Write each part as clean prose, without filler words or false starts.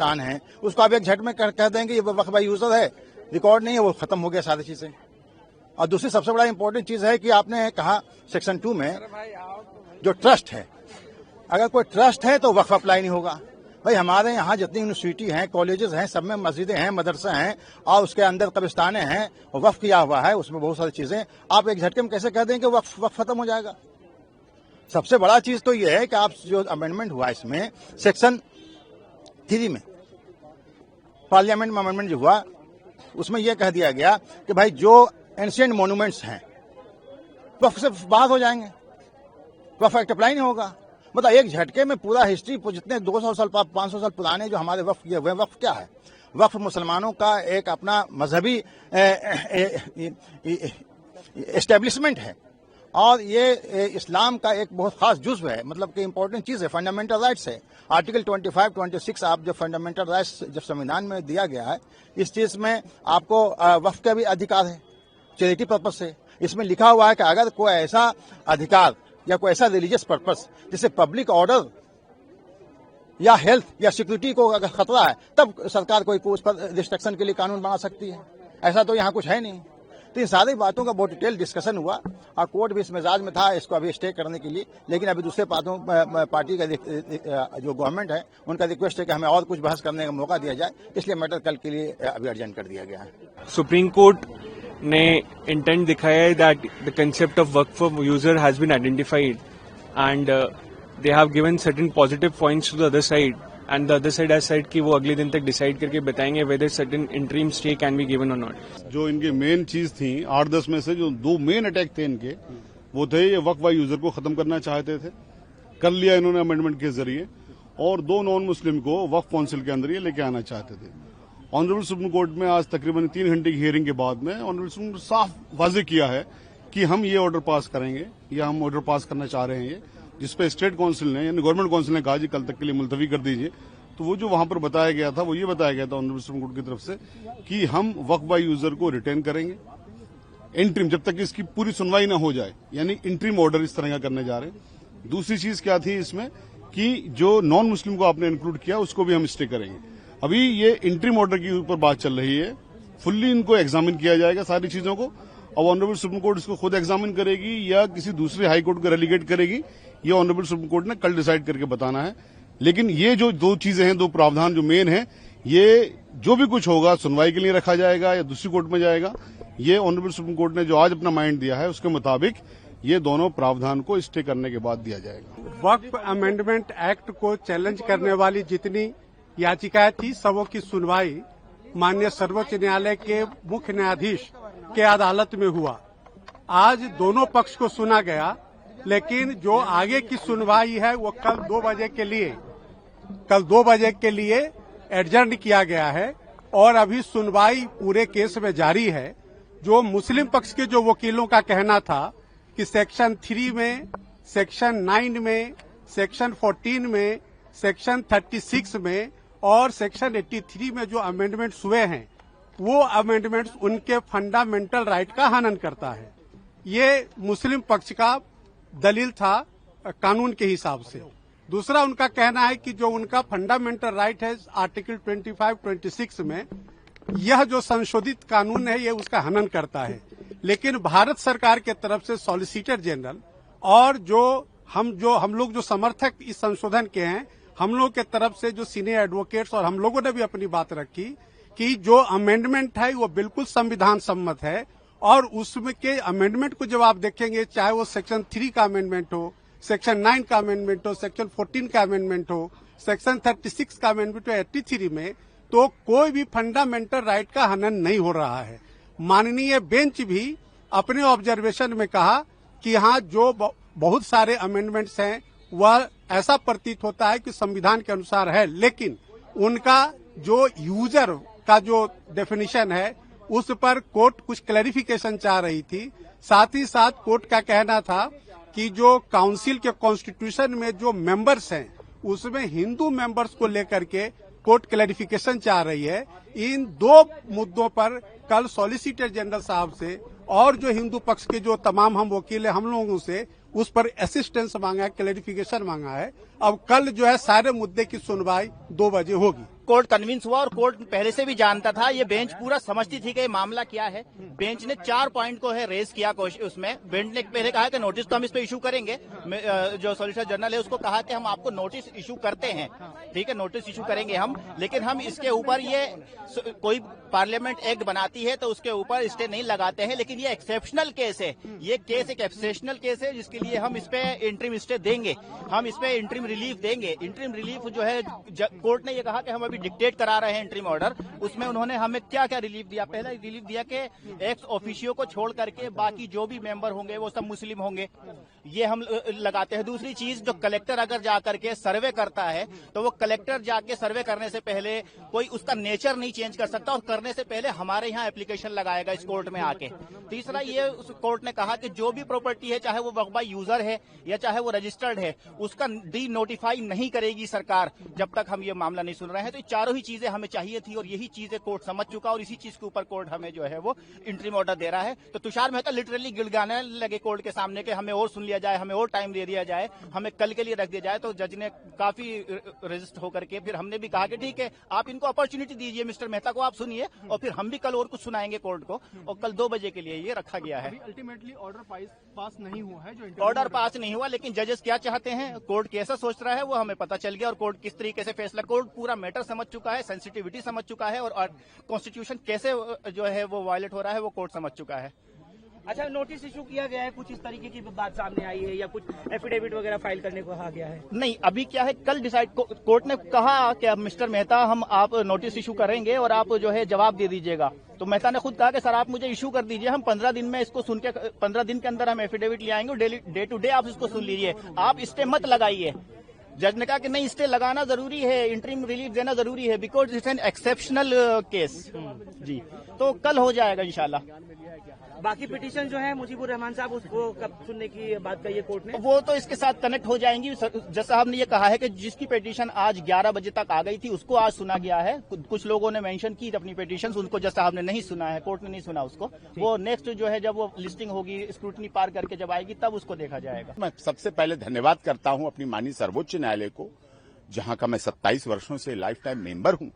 कब्रिस्तान है, उसको आप एक झट में कह देंगे ये वक्फ बाय यूजर है, रिकॉर्ड नहीं है, वो खत्म हो गया सारी चीजें। और दूसरी सबसे बड़ा इंपॉर्टेंट चीज है कि आपने कहा सेक्शन 2 में जो ट्रस्ट है, अगर कोई ट्रस्ट है तो वक्फ अप्लाई नहीं होगा। भाई हमारे यहाँ जितनी यूनिवर्सिटी हैं, कॉलेजेस हैं, सब में मस्जिदें हैं, मदरसे हैं और उसके अंदर कब्रिस्ताने हैं, वक्फ किया हुआ है, उसमें बहुत सारी चीजें, आप एक झटके में कैसे कह दें कि वक्फ खत्म हो जाएगा? सबसे बड़ा चीज तो यह है कि आप जो अमेंडमेंट हुआ इसमें सेक्शन 3 में पार्लियामेंट में अमेंडमेंट जो हुआ उसमें यह कह दिया गया कि भाई जो एंशिएंट मॉन्यूमेंट्स हैं वक्फ से बाहर हो जाएंगे, वक्फ एक्ट अप्लाई नहीं होगा। मतलब एक झटके में पूरा हिस्ट्री जितने 200 साल 500 साल पुराने जो हमारे वक्फ किए हुए, वक्फ क्या है? वक्फ मुसलमानों का एक अपना मजहबी एस्टेब्लिशमेंट है और ये इस्लाम का एक बहुत खास जुज्व है, मतलब कि इंपॉर्टेंट चीज है, फंडामेंटल राइट्स है। आर्टिकल 25, 26 आप जब फंडामेंटल राइट्स जब संविधान में दिया गया है, इस चीज में आपको वक्फ का भी अधिकार है चैरिटी पर्पज से। इसमें लिखा हुआ है कि अगर कोई ऐसा अधिकार या कोई ऐसा रिलीजियस पर्पस जिससे पब्लिक ऑर्डर या हेल्थ या सिक्योरिटी को अगर खतरा है, तब सरकार कोई उस पर रिस्ट्रिक्शन के लिए कानून बना सकती है। ऐसा तो यहाँ कुछ है नहीं। तो इन सारी बातों का बहुत डिटेल डिस्कशन हुआ और कोर्ट भी इस मिजाज में था इसको अभी स्टे करने के लिए, लेकिन अभी दूसरे पार्टी का जो गवर्नमेंट है उनका रिक्वेस्ट है कि हमें और कुछ बहस करने का मौका दिया जाए, इसलिए मैटर कल के लिए अभी अर्जेंट कर दिया गया है। सुप्रीम कोर्ट ने इंटेंट दिखाया है that the concept of waqf user has been identified and they have given certain positive points to the other side and the other side has said कि वो अगले दिन तक डिसाइड करके बताएंगे whether certain interim stay can be given और not. जो इनके मेन चीज थी 8-10 में से जो 2 मेन अटैक थे इनके, वो थे ये वक्फ बाय यूजर को खत्म करना चाहते थे, कर लिया इन्होंने अमेंडमेंट के जरिए, और 2 नॉन मुस्लिम को वक्फ काउंसिल के अंदर ये लेके आना चाहते थे। ऑनरेबल सुप्रीम कोर्ट में आज तकरीबन 3 घंटे की हियरिंग के बाद में ऑनरेबल सुप्रीम कोर्ट साफ वाजे किया है कि हम ये ऑर्डर पास करेंगे या हम ऑर्डर पास करना चाह रहे हैं, ये जिसपे स्टेट काउंसिल ने यानी गवर्नमेंट काउंसिल ने कहा जी कल तक के लिए मुलतवी कर दीजिए। तो वो जो वहां पर बताया गया था वो ये बताया गया था ऑनरेबल सुप्रीम कोर्ट की तरफ से कि हम वक्फ बाय यूजर को रिटेन करेंगे इंटरिम, जब तक इसकी पूरी सुनवाई ना हो जाए, यानी इंटरिम ऑर्डर इस तरह का करने जा रहे हैं। दूसरी चीज क्या थी इसमें कि जो नॉन मुस्लिम को आपने इंक्लूड किया उसको भी हम स्टे करेंगे। अभी ये इंटरिम ऑर्डर के ऊपर बात चल रही है, फुल्ली इनको एग्जामिन किया जाएगा सारी चीजों को। अब ऑनरेबल सुप्रीम कोर्ट इसको खुद एग्जामिन करेगी या किसी दूसरे हाई कोर्ट को रेलीगेट करेगी, ये ऑनरेबल सुप्रीम कोर्ट ने कल डिसाइड करके बताना है। लेकिन ये जो 2 चीजें हैं, 2 प्रावधान जो मेन है, ये जो भी कुछ होगा सुनवाई के लिए रखा जाएगा या दूसरी कोर्ट में जाएगा। ये ऑनरेबल सुप्रीम कोर्ट ने जो आज अपना माइंड दिया है उसके मुताबिक ये दोनों प्रावधान को स्टे करने के बाद दिया जाएगा। वक्फ अमेंडमेंट एक्ट को चैलेंज करने वाली जितनी याचिकाएं थी सबों की सुनवाई माननीय सर्वोच्च न्यायालय के मुख्य न्यायाधीश के अदालत में हुआ। आज दोनों पक्ष को सुना गया, लेकिन जो आगे की सुनवाई है वो कल 2 बजे के लिए एडजर्न किया गया है और अभी सुनवाई पूरे केस में जारी है। जो मुस्लिम पक्ष के जो वकीलों का कहना था कि सेक्शन 3 में, सेक्शन 9 में, सेक्शन 14 में, सेक्शन 36 में और सेक्शन 83 में जो अमेंडमेंट्स हुए हैं वो अमेंडमेंट्स उनके फंडामेंटल राइट का हनन करता है। ये मुस्लिम पक्ष का दलील था कानून के हिसाब से। दूसरा उनका कहना है कि जो उनका फंडामेंटल राइट है आर्टिकल 25, 26 में, यह जो संशोधित कानून है ये उसका हनन करता है। लेकिन भारत सरकार के तरफ से सॉलिसिटर जनरल और जो हम लोग जो समर्थक इस संशोधन के हैं, हम लोग के तरफ से जो सीनियर एडवोकेट्स और हम लोगों ने भी अपनी बात रखी कि जो अमेंडमेंट है वो बिल्कुल संविधान सम्मत है और उसमें के अमेंडमेंट को जब आप देखेंगे, चाहे वो सेक्शन 3 का अमेंडमेंट हो, सेक्शन 9 का अमेंडमेंट हो, सेक्शन 14 का अमेंडमेंट हो, सेक्शन 36 का अमेंडमेंट हो, 83 में, तो कोई भी फंडामेंटल राइट का हनन नहीं हो रहा है। माननीय बेंच भी अपने ऑब्जर्वेशन में कहा कि हाँ, जो बहुत सारे अमेंडमेंट्स हैं वह ऐसा प्रतीत होता है कि संविधान के अनुसार है, लेकिन उनका जो यूजर का जो डेफिनेशन है उस पर कोर्ट कुछ क्लैरिफिकेशन चाह रही थी। साथ ही साथ कोर्ट का कहना था कि जो काउंसिल के कॉन्स्टिट्यूशन में जो मेंबर्स हैं उसमें हिंदू मेंबर्स को लेकर के कोर्ट क्लैरिफिकेशन चाह रही है। इन 2 मुद्दों पर कल सॉलिसिटर जनरल साहब से और जो हिंदू पक्ष के जो तमाम हम वकील हैं हम लोगों से उस पर असिस्टेंस मांगा है, क्लैरिफिकेशन मांगा है। अब कल जो है सारे मुद्दे की सुनवाई 2 बजे होगी। कोर्ट कन्विंस हुआ और कोर्ट पहले से भी जानता था, ये बेंच पूरा समझती थी कि ये मामला क्या है। बेंच ने 4 पॉइंट को है रेज किया उसमें। बेंच ने पहले कहा कि नोटिस तो हम इस पे इशू करेंगे, जो सॉलिसिटर जनरल है उसको कहा कि हम आपको नोटिस इशू करते हैं, ठीक है, नोटिस इशू करेंगे हम, लेकिन हम इसके ऊपर ये कोई पार्लियामेंट एक्ट बनाती है तो उसके ऊपर स्टे नहीं लगाते हैं। लेकिन ये एक्सेप्शनल केस है, ये केस एक एक्सेप्शनल केस है जिसके लिए हम इस पे इंटरिम स्टे देंगे, हम इस पे इंटरिम रिलीफ देंगे। इंटरिम रिलीफ जो है कोर्ट ने ये कहा कि हम अभी डिक्टेट करा रहे हैं इंटरिम ऑर्डर, उसमें उन्होंने हमें क्या क्या रिलीफ दिया। पहला रिलीफ दिया कि एक्स ऑफिशियो को छोड़ करके बाकी जो भी मेंबर होंगे वो सब मुस्लिम होंगे, ये हम लगाते हैं। दूसरी चीज, जो कलेक्टर अगर जा करके सर्वे करता है तो वो कलेक्टर जाके सर्वे करने से पहले कोई उसका नेचर नहीं चेंज कर सकता और करने से पहले हमारे यहाँ एप्लीकेशन लगाएगा इस कोर्ट में आके। तीसरा, ये उस कोर्ट ने कहा कि जो भी प्रॉपर्टी है, चाहे वो वक्फ बाय यूजर है या चाहे वो रजिस्टर्ड है, उसका डी नोटिफाई नहीं करेगी सरकार जब तक हम ये मामला नहीं सुन रहे हैं। तो ये चारों ही चीजें हमें चाहिए थी और यही चीजें कोर्ट समझ चुका और इसी चीज के ऊपर कोर्ट हमें जो है वो इंटरिम ऑर्डर दे रहा है। तो तुषार मेहता लिटरली गिड़गिड़ाने लगे कोर्ट के सामने कि हमें और सुन लिया जाए, हमें और टाइम दे दिया जाए, हमें कल के लिए रख दिया जाए। तो जज ने काफी रजिस्ट होकर के फिर हमने भी कहा कि ठीक है, आप इनको अपॉर्चुनिटी दीजिए, मिस्टर मेहता को आप सुनिए और फिर हम भी कल और कुछ सुनाएंगे कोर्ट को। और कल 2 बजे के लिए ये रखा गया है। अल्टीमेटली ऑर्डर पास नहीं हुआ है, जो ऑर्डर पास नहीं हुआ, लेकिन जजेस क्या चाहते हैं, कोर्ट कैसा सोच रहा है वो हमें पता चल गया और कोर्ट किस तरीके से फैसला, कोर्ट पूरा मैटर समझ चुका है, सेंसिटिविटी समझ चुका है और कॉन्स्टिट्यूशन कैसे जो है वो वायलेट हो रहा है वो कोर्ट समझ चुका है। अच्छा, नोटिस इशू किया गया है, कुछ इस तरीके की बात सामने आई है या कुछ एफिडेविट वगैरह फाइल करने को कहा गया है? नहीं, अभी क्या है, कल डिसाइड कोर्ट ने कहा कि अब मिस्टर मेहता हम आप नोटिस इशू करेंगे और आप जो है जवाब दे दीजिएगा। तो मेहता ने खुद कहा कि सर आप मुझे इशू कर दीजिए, हम 15 दिन में इसको सुन के 15 दिन के अंदर हम एफिडेविट ले आएंगे, डे टू डे आप इसको सुन लीजिए, आप स्टे मत लगाइए। जज ने कहा कि नहीं, स्टे लगाना जरूरी है, इंटरिम रिलीफ देना जरूरी है, because it's an exceptional case जी। तो कल हो जाएगा इंशाल्लाह। बाकी पिटीशन जो है मुजीबुर रहमान साहब, उसको कब सुनने की बात कही है कोर्ट ने? वो तो इसके साथ कनेक्ट हो जाएंगी। जज साहब ने ये कहा है कि जिसकी पिटीशन आज 11 बजे तक आ गई थी उसको आज सुना गया है। कुछ लोगों ने मेंशन की अपनी पिटीशन, उनको जज साहब ने नहीं सुना है, कोर्ट ने नहीं सुना उसको। वो नेक्स्ट जो है जब वो लिस्टिंग होगी, स्क्रूटनी पार करके जब आएगी तब उसको देखा जाएगा। मैं सबसे पहले धन्यवाद करता हूं अपनी माननीय सर्वोच्च न्यायालय को, जहां का मैं 27 वर्षों से लाइफ टाइम मेंबर हूं।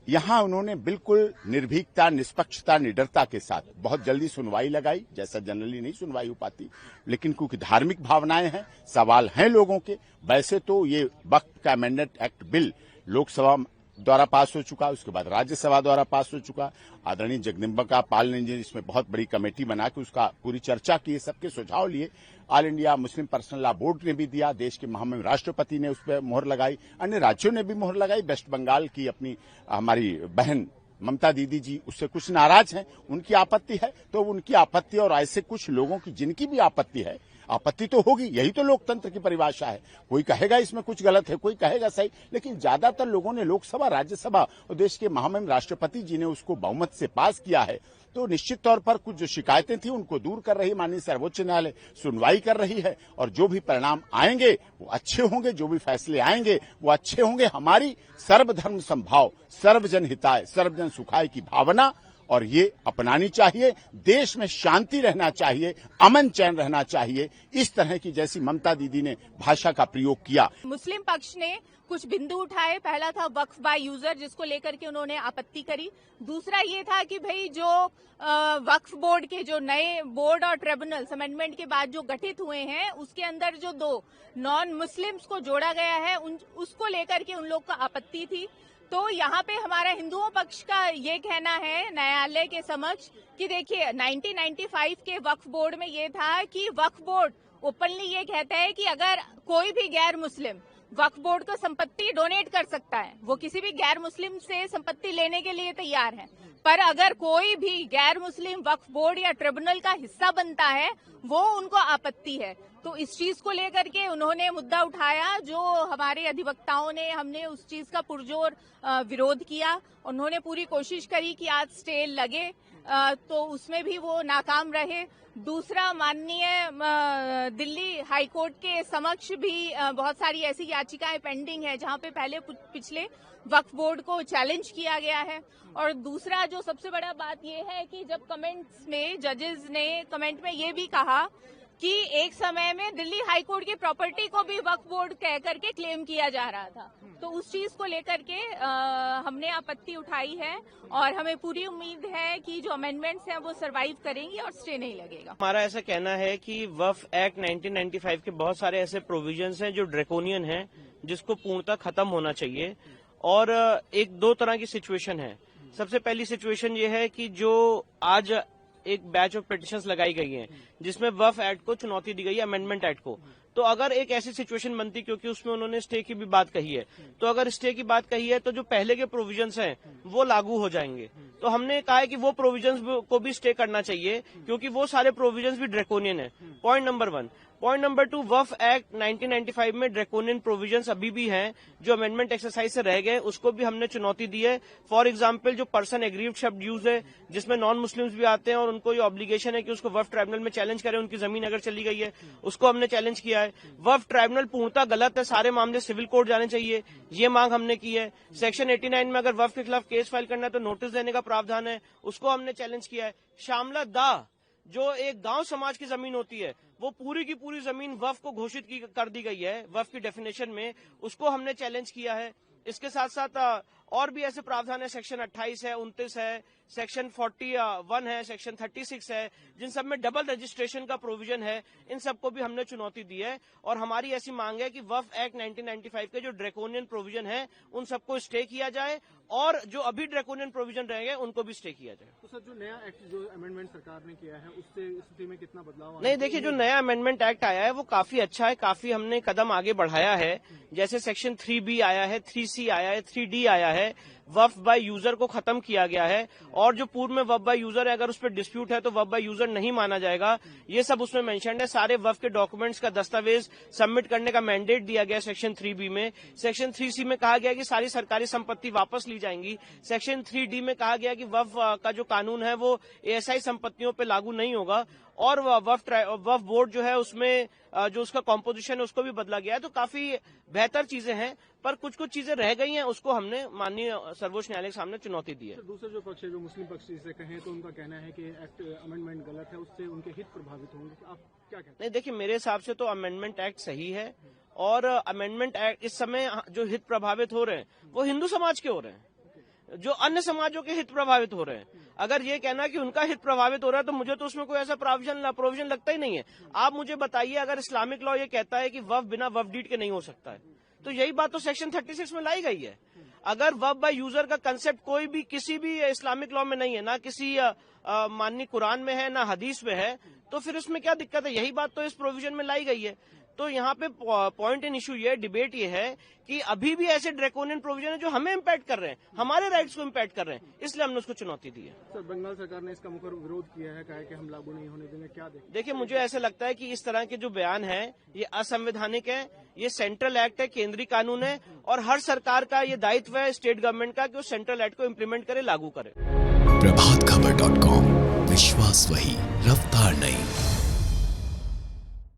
यहां उन्होंने बिल्कुल निर्भीकता, निष्पक्षता, निडरता के साथ बहुत जल्दी सुनवाई लगाई, जैसा जनरली नहीं सुनवाई हो पाती, लेकिन क्योंकि धार्मिक भावनाएं हैं, सवाल हैं लोगों के। वैसे तो ये वक्फ का अमेंडमेंट एक्ट बिल लोकसभा द्वारा पास हो चुका, उसके बाद राज्यसभा द्वारा पास हो चुका। आदरणीय जगदम्बिका पाल ने इसमें बहुत बड़ी कमेटी बना के उसका पूरी चर्चा की, सबके सुझाव लिए। All India Muslim personal law board ने भी दिया, देश के महामहिम राष्ट्रपति ने उस पर मोहर लगाई, अन्य राज्यों ने भी मोहर लगाई। वेस्ट बंगाल की अपनी हमारी बहन ममता दीदी जी उससे कुछ नाराज हैं, उनकी आपत्ति है, तो उनकी आपत्ति और ऐसे कुछ लोगों की जिनकी भी आपत्ति है, आपत्ति तो होगी, यही तो लोकतंत्र की परिभाषा है। कोई कहेगा इसमें कुछ गलत है, कोई कहेगा सही, लेकिन ज्यादातर लोगों ने लोकसभा, राज्यसभा और देश के महामहिम राष्ट्रपति जी ने उसको बहुमत से पास किया है। तो निश्चित तौर पर कुछ जो शिकायतें थी उनको दूर कर रही माननीय सर्वोच्च न्यायालय सुनवाई कर रही है और जो भी परिणाम आएंगे वो अच्छे होंगे, जो भी फैसले आएंगे वो अच्छे होंगे। हमारी सर्वधर्म समभाव, सर्वजन हिताय, सर्वजन सुखाय की भावना और ये अपनानी चाहिए। देश में शांति रहना चाहिए, अमन चैन रहना चाहिए। इस तरह की जैसी ममता दीदी ने भाषा का प्रयोग किया। मुस्लिम पक्ष ने कुछ बिंदु उठाए। पहला था वक्फ बाय यूजर, जिसको लेकर के उन्होंने आपत्ति करी। दूसरा ये था कि भाई जो वक्फ बोर्ड के जो नए बोर्ड और ट्रिब्यूनल्स अमेंडमेंट के बाद जो गठित हुए हैं, उसके अंदर जो 2 नॉन मुस्लिम्स को जोड़ा गया है, उसको लेकर के उन लोग को आपत्ति थी। तो यहाँ पे हमारा हिंदुओं पक्ष का ये कहना है न्यायालय के समक्ष कि देखिए 1995 के वक्फ बोर्ड में ये था कि वक्फ बोर्ड ओपनली ये कहता है कि अगर कोई भी गैर मुस्लिम वक्फ बोर्ड को संपत्ति डोनेट कर सकता है, वो किसी भी गैर मुस्लिम से संपत्ति लेने के लिए तैयार है। पर अगर कोई भी गैर मुस्लिम वक्फ बोर्ड या ट्रिब्यूनल का हिस्सा बनता है, वो उनको आपत्ति है। तो इस चीज को लेकर के उन्होंने मुद्दा उठाया, जो हमारे अधिवक्ताओं ने, हमने उस चीज का पुरजोर विरोध किया। उन्होंने पूरी कोशिश करी कि आज स्टे लगे, तो उसमें भी वो नाकाम रहे। दूसरा, माननीय दिल्ली हाईकोर्ट के समक्ष भी बहुत सारी ऐसी याचिकाएं पेंडिंग है जहां पे पहले पिछले वक्फ बोर्ड को चैलेंज किया गया है। और दूसरा जो सबसे बड़ा बात ये है कि जब कमेंट्स में जजेस ने कमेंट में ये भी कहा कि एक समय में दिल्ली हाई कोर्ट की प्रॉपर्टी को भी वक्फ बोर्ड कह करके क्लेम किया जा रहा था। तो उस चीज को लेकर के हमने आपत्ति उठाई है और हमें पूरी उम्मीद है कि जो अमेंडमेंट्स हैं वो सरवाइव करेंगी और स्टे नहीं लगेगा। हमारा ऐसा कहना है कि वक्फ एक्ट 1995 के बहुत सारे ऐसे प्रोविजंस हैं जो ड्रैकोनियन हैं, जिसको पूर्णतः खत्म होना चाहिए। और एक दो तरह की सिचुएशन है। सबसे पहली सिचुएशन ये है कि जो आज एक बैच ऑफ पिटिशंस लगाई गई हैं जिसमें वक्फ एक्ट को चुनौती दी गई है, अमेंडमेंट एक्ट को। तो अगर एक ऐसी सिचुएशन बनती, क्योंकि उसमें उन्होंने स्टे की भी बात कही है, तो अगर स्टे की बात कही है तो जो पहले के प्रोविजंस हैं वो लागू हो जाएंगे। तो हमने कहा है कि वो प्रोविजंस को भी स्टे करना चाहिए, क्योंकि वो सारे प्रोविजंस भी ड्रैकोनियन है। Point number 1। पॉइंट नंबर 2, वक्फ एक्ट 1995 में ड्रैकोनियन प्रोविजंस अभी भी हैं जो अमेंडमेंट एक्सरसाइज से रह गए, उसको भी हमने चुनौती दी है। फॉर एग्जांपल, जो पर्सन एग्रीव्ड शब्द यूज है, जिसमें नॉन मुस्लिम्स भी आते हैं और उनको ये ऑब्लिगेशन है कि उसको वक्फ ट्राइब्यूनल में चैलेंज करें, उनकी जमीन अगर चली गई है, उसको हमने चैलेंज किया है। वक्फ ट्राइब्यूनल पूर्णतः गलत है, सारे मामले सिविल कोर्ट जाने चाहिए, ये मांग हमने की है। सेक्शन 89 में अगर वक्फ के खिलाफ केस फाइल करना है तो नोटिस देने का प्रावधान है, उसको हमने चैलेंज किया है। शामला दा, जो एक गांव समाज की जमीन होती है, वो पूरी की पूरी जमीन वक्फ को घोषित कर दी गई है वक्फ की डेफिनेशन में, उसको हमने चैलेंज किया है। इसके साथ साथ और भी ऐसे प्रावधान है, सेक्शन 28 है, 29 है, सेक्शन 41 है, सेक्शन 36 है, जिन सब में डबल रजिस्ट्रेशन का प्रोविजन है। इन सबको भी हमने चुनौती दी है और हमारी ऐसी मांग है कि वक्फ एक्ट 1995 के जो ड्रैकोनियन प्रोविजन है उन सबको स्टे किया जाए और जो अभी ड्रैकोनियन प्रोविजन रहेंगे उनको भी स्टे किया जाए। तो सर, जो नया एक्ट जो अमेंडमेंट सरकार ने किया है उससे स्थिति में कितना बदलाव? नहीं, देखिए, जो नया अमेंडमेंट एक्ट आया है वो काफी अच्छा है, काफी हमने कदम आगे बढ़ाया है। जैसे सेक्शन 3B आया है, 3C आया है, 3D आया है। वक्फ बाय यूजर को खत्म किया गया है और जो पूर्व में वक्फ बाय यूजर है, अगर उस पर डिस्प्यूट है तो वक्फ बाय यूजर नहीं माना जाएगा। ये सब उसमें मेंशन है। सारे वक्फ के डॉक्यूमेंट्स का दस्तावेज सबमिट करने का मैंडेट दिया गया सेक्शन 3B में। सेक्शन 3C में कहा गया कि सारी सरकारी संपत्ति वापस ली जाएंगी। सेक्शन 3D में कहा गया कि वक्फ का जो कानून है वो ASI संपत्तियों पर लागू नहीं होगा और वक्फ बोर्ड जो है उसमें जो उसका कॉम्पोजिशन है उसको भी बदला गया है। तो काफी बेहतर चीजें हैं, पर कुछ कुछ चीजें रह गई हैं, उसको हमने माननीय सर्वोच्च न्यायालय के सामने चुनौती दी है। दूसरा जो पक्ष है, जो मुस्लिम पक्ष से कहें तो उनका कहना है कि एक्ट अमेंडमेंट गलत है, उससे उनके हित प्रभावित होंगे। आप क्या कहते हैं? नहीं, देखिए, मेरे हिसाब से तो अमेंडमेंट एक्ट सही है और अमेंडमेंट एक्ट इस समय जो हित प्रभावित हो रहे हैं वो हिंदू समाज के हो रहे हैं, जो अन्य समाजों के हित प्रभावित हो रहे हैं। अगर ये कहना कि उनका हित प्रभावित हो रहा है तो मुझे तो उसमें कोई ऐसा प्रोविजन लगता ही नहीं है। आप मुझे बताइए, अगर इस्लामिक लॉ ये कहता है कि वक्फ बिना वक्फ डीड के नहीं हो सकता है, तो यही बात तो सेक्शन 36 में लाई गई है। अगर वक्फ बाय यूजर का कंसेप्ट कोई भी किसी भी इस्लामिक लॉ में नहीं है, ना किसी माननीय कुरान में है, ना हदीस में है, तो फिर इसमें क्या दिक्कत है? यही बात तो इस प्रोविजन में लाई गई है। तो यहाँ पे पॉइंट इन इशू ये, डिबेट ये है कि अभी भी ऐसे ड्रैकोनियन प्रोविजन है जो हमें इम्पैक्ट कर रहे हैं, हमारे राइट्स को इम्पैक्ट कर रहे हैं, इसलिए हमने उसको चुनौती दी है। सर, बंगाल सरकार ने इसका मुखर विरोध किया है, कहा है कि हम लागू नहीं होने देंगे, क्या देखिए, मुझे ऐसा लगता है कि इस तरह के जो बयान है ये असंवैधानिक है। ये सेंट्रल एक्ट है, केंद्रीय कानून है और हर सरकार का ये दायित्व है स्टेट गवर्नमेंट का कि वो सेंट्रल एक्ट को इम्प्लीमेंट करे, लागू करे। प्रभातखबर.com, विश्वास वही, रफ्तार नहीं।